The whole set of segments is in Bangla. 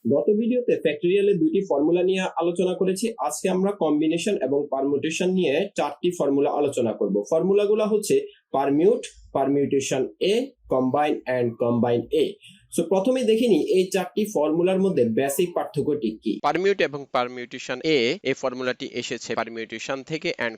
গত ভিডিওতে ফ্যাক্টরিয়ালের দুইটি ফর্মুলা নিয়ে আলোচনা করেছি। আজকে আমরা কম্বিনেশন এবং পারমুটেশন নিয়ে চারটি ফর্মুলা আলোচনা করব। ফর্মুলাগুলো হচ্ছে permute, permutation A, combine and combine A. So প্রথমে দেখিনি এই চারটি ফর্মুলার মধ্যে বেসিক পার্থক্যটি কি। পারমিউট এবং পারমিউটেশন এ এই ফর্মুলাটি এসেছে পারমিউটেশন থেকে, এন্ড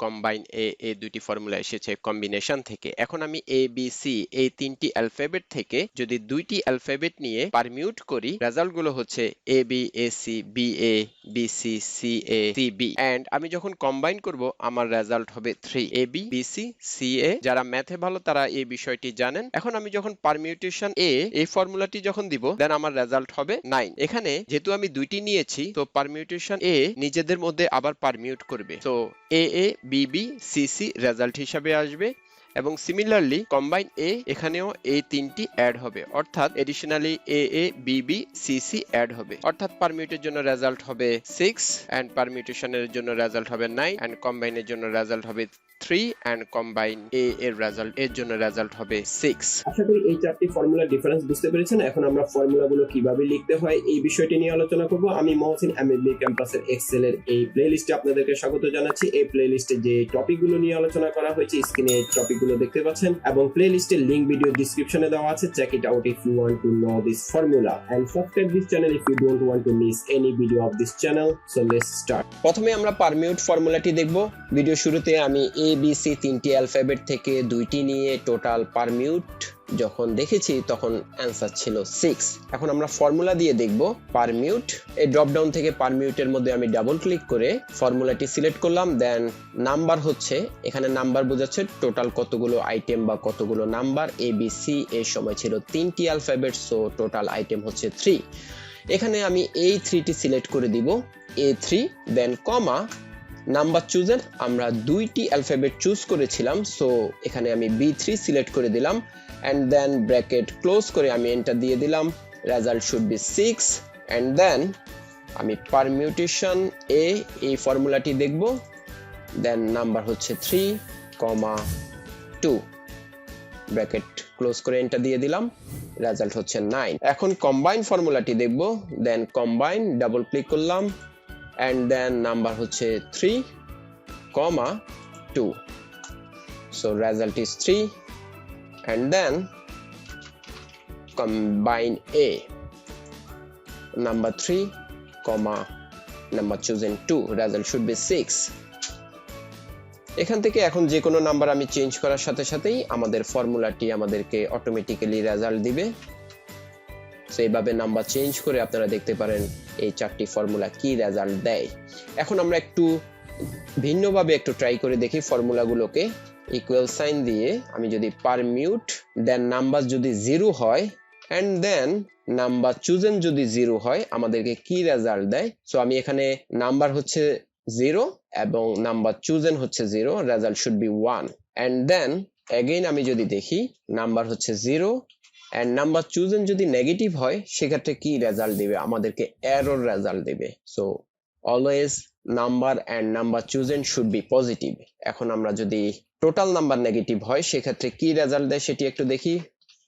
কম্বাইন এ এই দুটি ফর্মুলা এসেছে কম্বিনেশন থেকে। এখন আমি এ বি সি এই তিনটি অ্যালফাবেট থেকে যদি দুইটি অ্যালফাবেট নিয়ে পারমিউট করি, রেজাল্ট গুলো হচ্ছে A B A C, B A B C, C A C B. And আমি যখন কম্বাইন করব আমার রেজাল্ট হবে 3 A B B C C A. যারা ম্যাথে ভালো তারা এই বিষয়টি জানেন। এখন আমি যখন পারমিউটেশন এ এই ফর্মুলাটি যখন দিব, দেন আমার রেজাল্ট হবে 9। এখানে যেহেতু আমি দুইটি নিয়েছি, তো পারমিউটেশন এ নিজেদের মধ্যে আবার পারমিউট করবে, তো A A B B C C result হিসাবে আসবে। এবং সিমিলারলি কম্বাইন এ, এখানেও এই তিনটি অ্যাড হবে, অর্থাৎ additionally A A B B C C add হবে, অর্থাৎ পারমিউটের জন্য রেজাল্ট হবে 6, এন্ড পারমিউটেশনের জন্য রেজাল্ট হবে 9, এন্ড কম্বাইনের জন্য রেজাল্ট হবে 3, এন্ড কম্বাইন এ এর রেজাল্ট এর জন্য রেজাল্ট হবে 6। আশা করি এই চারটি ফর্মুলার ডিফারেন্স বুঝতে পেরেছেন। এখন আমরা ফর্মুলাগুলো কিভাবে লিখতে হয় এই বিষয়টি নিয়ে আলোচনা করব। আমি মহসিন এমএবি ক্যাম্পাসের এক্সেল এর এই প্লেলিস্টে আপনাদেরকে স্বাগত জানাচ্ছি। এই প্লেলিস্টে যে টপিকগুলো নিয়ে আলোচনা করা হয়েছে, স্ক্রিনে এই টপিকগুলো দেখতে পাচ্ছেন, এবং প্লেলিস্টের লিংক ভিডিও ডেসক্রিপশনে দেওয়া আছে। Check it out if you want to know this formula, and subscribe this channel if you don't want to miss any video of this channel. So let's start. প্রথমে আমরা পারমিউট ফর্মুলাটি দেখব। ভিডিও শুরুতে আমি এ বি সি তিনটি অ্যালফাবেট থেকে দুইটি নিয়ে টোটাল পারমিউট যখন দেখেছি তখন অ্যান্সার ছিল 6। এখন আমরা ফর্মুলা দিয়ে দেখব পারমিউট। এই ড্রপ ডাউন থেকে পারমিউটের মধ্যে আমি ডাবল ক্লিক করে ফর্মুলাটি সিলেক্ট করলাম। দেন নাম্বার হচ্ছে, এখানে নাম্বার বোঝাচ্ছে টোটাল কতগুলো আইটেম বা কতগুলো নাম্বার। এ বি সি এর সময় ছিল তিনটি অ্যালফাবেট, সো টোটাল আইটেম হচ্ছে 3। এখানে আমি এই 3টি সিলেক্ট করে দিব, A3, দেন কমা নাম্বার চুজের আমরা দুইটি অ্যালফাবেট চুজ করেছিলাম, সো এখানে আমি B3 সিলেক্ট করে দিলাম, এন্ড দেন ব্র্যাকেট ক্লোজ করে আমি এন্টার দিয়ে দিলাম। Result should be 6, and then আমি পারমিউটেশন এ এই ফর্মুলাটি দেখব। দেন নাম্বার হচ্ছে 3, 2, ব্র্যাকেট ক্লোজ করে এন্টার দিয়ে দিলাম। রেজাল্ট হচ্ছে 9। এখন কম্বাইন ফর্মুলাটি দেখব। দেন কম্বাইন ডাবল ক্লিক করলাম, and then number হচ্ছে 3, 2, so result is 3, and then combine A, number 3, number chosen 2, result should be 6। এখান থেকে এখন যে কোনো নাম্বার আমি চেঞ্জ করার সাথে সাথেই আমাদের ফর্মুলাটি আমাদেরকে অটোমেটিক্যালি রেজাল্ট দিবে। সো এইভাবে নাম্বার চেঞ্জ করে আপনারা দেখতে পারেন এই চারটি ফর্মুলা কি রেজাল্ট দেয়। এখন আমরা একটু ভিন্নভাবে একটু ট্রাই করে দেখি ফর্মুলাগুলোকে। ইকুয়াল সাইন দিয়ে আমি যদি পারমিউট, দেন নাম্বার যদি 0 হয়, এন্ড দেন নাম্বার চুজেন যদি 0 হয়, আমাদেরকে কি রেজাল্ট দেয়। সো আমি এখানে নাম্বার হচ্ছে 0 এবং নাম্বার চুজেন হচ্ছে 0, result should be 1। And then again আমি যদি দেখি নাম্বার হচ্ছে 0 and নাম্বার চুজেন যদি নেগেটিভ হয়, সেক্ষেত্রে কি রেজাল্ট দিবে, আমাদেরকে এরর রেজাল্ট দিবে। So always number and number chosen should be positive. এখন আমরা যদি টোটাল নাম্বার নেগেটিভ হয়, সেক্ষেত্রে কি রেজাল্ট দেয় সেটি একটু দেখি।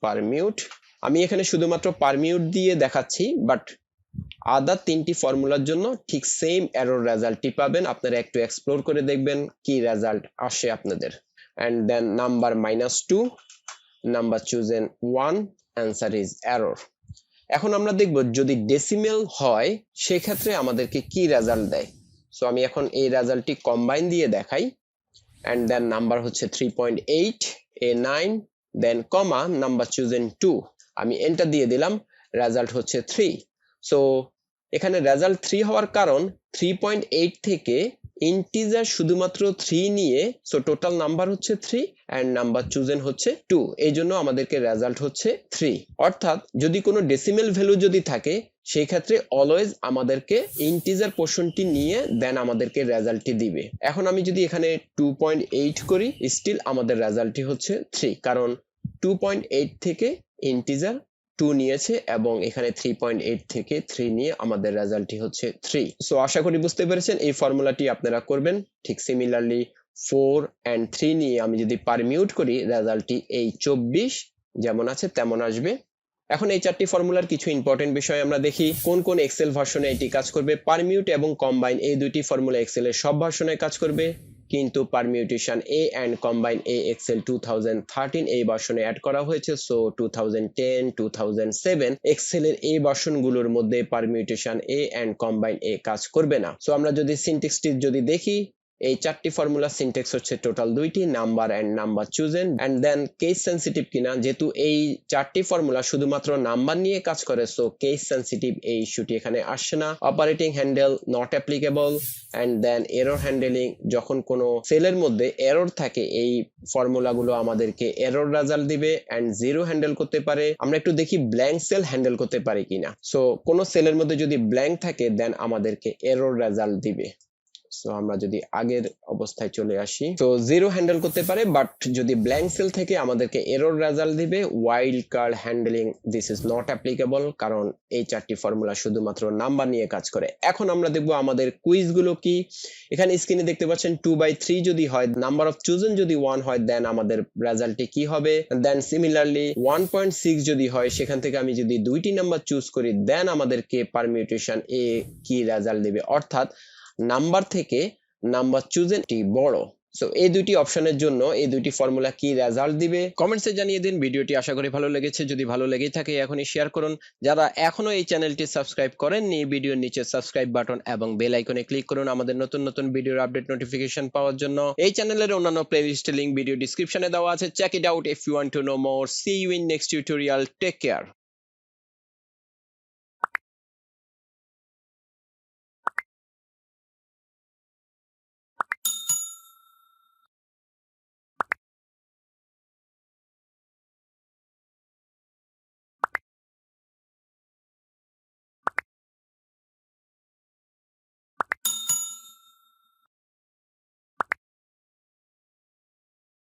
পারমিউট, আমি এখানে শুধুমাত্র পারমিউট দিয়ে দেখাচ্ছি, বাট আদার তিনটি ফর্মুলার জন্য ঠিক সেম এরর রেজাল্টটি পাবেন। আপনারা একটু এক্সপ্লোর করে দেখবেন কি রেজাল্ট আসে আপনাদের। And then number -2, number chosen 1, answer is error. এখন আমরা দেখব যদি ডেসিমেল হয় সেক্ষেত্রে আমাদেরকে কি রেজাল্ট দেয়। সো আমি এখন এই রেজাল্টটি কম্বাইন দিয়ে দেখাই। এন্ড দেন নাম্বার হচ্ছে 3.8, A9, দেন কমা নাম্বার চুজেন 2, আমি এন্টার দিয়ে দিলাম। রেজাল্ট হচ্ছে 3। সো এখানে রেজাল্ট 3 হওয়ার কারণ 3.8 থেকে ইন্টিজার শুধুমাত্র 3 নিয়ে, সো টোটাল নাম্বার হচ্ছে 3 এন্ড নাম্বার চুজেন হচ্ছে 2, এই জন্য আমাদেরকে রেজাল্ট হচ্ছে 3। অর্থাৎ যদি কোনো ডেসিমেল ভ্যালু যদি থাকে, সেই ক্ষেত্রে অলওয়েজ আমাদেরকে ইন্টিজার পোর্শনটি নিয়ে দেন আমাদেরকে রেজাল্টটি দিবে। এখন আমি যদি এখানে 2.8 করি, স্টিল আমাদের রেজাল্টটি হচ্ছে 3, কারণ 2.8 থেকে ইন্টিজার 2 নিয়েছে এবং এখানে 3.8 থেকে 3 নিয়ে আমাদের রেজাল্টটি হচ্ছে 3। সো আশা করি বুঝতে পেরেছেন এই ফর্মুলাটি আপনারা করবেন। ঠিক সিমিলারলি 4 and 3 নিয়ে আমি যদি পারমিউট করি, রেজাল্টটি এই 24 যেমন আছে তেমন আসবে। এখন এই চারটি ফর্মুলার কিছু ইম্পর্টেন্ট বিষয় আমরা দেখি। কোন কোন এক্সেল ভার্সনে এটি কাজ করবে। পারমিউট এবং কম্বাইন এই দুইটি ফর্মুলা এক্সেলের সব ভার্সনে কাজ করবে, কিন্তু permutation A and combine A Excel 2013 এই ভার্সনে অ্যাড করা হয়েছে। সো 2010 2007 এক্সেলের এই ভার্সনগুলোর মধ্যে পারমিউটেশন এ এন্ড কম্বাইন এ কাজ করবে না। সো আমরা যদি সিনট্যাক্সটি যদি দেখি, এই চারটি ফর্মুলা সিনট্যাক্স হচ্ছে টোটাল দুইটি, number and number chosen and then case sensitive কিনা। যেহেতু এই চারটি ফর্মুলা শুধুমাত্র নাম্বার নিয়ে কাজ করে, সো কেস সেনসিটিভ এই ইস্যুটি এখানে আসছে না। Operating handle not applicable and then error handling, যখন কোনো সেলের মধ্যে এরর থাকে এই ফর্মুলাগুলো আমাদেরকে এরর রেজাল্ট দিবে এন্ড জিরো হ্যান্ডেল করতে পারে। আমরা একটু দেখি ব্ল্যাঙ্ক সেল হ্যান্ডেল করতে পারি কিনা। সো কোনো সেলের মধ্যে যদি ব্ল্যাঙ্ক থাকে দেন আমাদেরকে এরর রেজাল্ট দিবে। সো আমরা যদি আগের অবস্থায় চলে আসি, তো জিরো হ্যান্ডেল করতে পারে, বাট যদি ব্ল্যাঙ্ক সেল থেকে আমাদেরকে এরর রেজাল্ট দিবে। Wild card handling this is not applicable, কারণ এই চারটি ফর্মুলা শুধুমাত্র নাম্বার নিয়ে কাজ করে। এখন আমরা দেখবো আমাদের কুইজ গুলো কি। এখানে স্ক্রিনে দেখতে পাচ্ছেন 2/3 যদি হয়, নাম্বার অফ চুজেন যদি 1 হয়, দেন আমাদের রেজাল্টে কি হবে। দেন সিমিলারলি 1.6 যদি হয়, সেখান থেকে আমি যদি দুইটি নাম্বার চুজ করি, দেন আমাদেরকে পারমিউটেশন এ কি রেজাল্ট দিবে, অর্থাৎ নাম্বার থেকে নাম্বার চুজেনটি বড়। সো এই দুইটি অপশনের জন্য এই দুইটি ফর্মুলা কি রেজাল্ট দিবে কমেন্টসে জানিয়ে দিন। ভিডিওটি আশা করি ভালো লেগেছে। যদি ভালো লেগে থাকে এখনই শেয়ার করুন। যারা এখনো এই চ্যানেলটি সাবস্ক্রাইব করেননি, ভিডিওর নিচে সাবস্ক্রাইব বাটন এবং বেল আইকনে ক্লিক করুন আমাদের নতুন নতুন ভিডিওর আপডেট নোটিফিকেশন পাওয়ার জন্য। এই চ্যানেলের অন্যান্য প্লেলিস্টের লিংক ভিডিও ডেসক্রিপশনে দেওয়া আছে। Check it out if you want to know more. See you in next tutorial. Take care.